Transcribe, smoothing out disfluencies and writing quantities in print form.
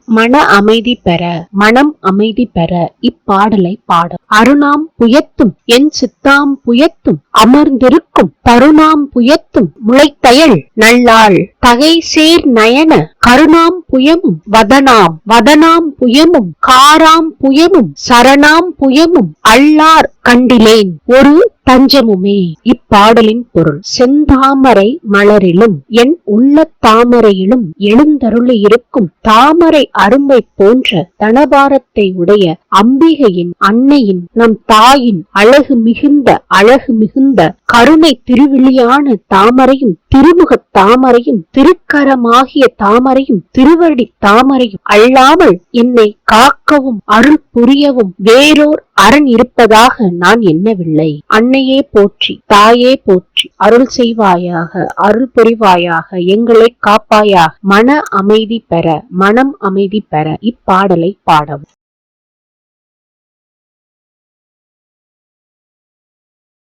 மன அமைதி பெற, மனம் அமைதி பெற இப்பாடலை பாடும். அருணாம் புயத்தும் என் சித்தாம் புயத்தும் அமர்ந்திருக்கும் தருணாம் புயத்தும் முளைத்தயல் நல்லாள் தகை சேர் நயன கருணாம் புயமும் வதனாம் புயமும் காராம் புயமும் சரணாம் புயமும் அல்லார் கண்டிலேன் ஒரு தஞ்சமுமே. இப்பாடலின் பொருள்: செந்தாமரை மலரிலும் என் உள்ள தாமரையிலும் எழுந்தருளி இருக்கும் தாமரை அரும்பை போன்ற தனபாரத்தை உடைய அம்பிகையின், அன்னையின், நம் தாயின் அழகு மிகுந்த கருணை திருவிழியான தாமரையும், திருமுக தாமரையும், திருக்கரமாகிய தாமரையும், திருவடி தாமரையும் அல்லாமல் என்னை காக்கவும் அருள் புரியவும் வேறோர் அரண் இருப்பதாக நான் எண்ணவில்லை. அன்னையே போற்றி, தாயே போற்றி, அருள் செய்வாயாக, அருள் புரிவாயாக, எங்களை காப்பாயாக. மன அமைதி பெற, மனம் அமைதி பெற இப்பாடலை பாடவும்.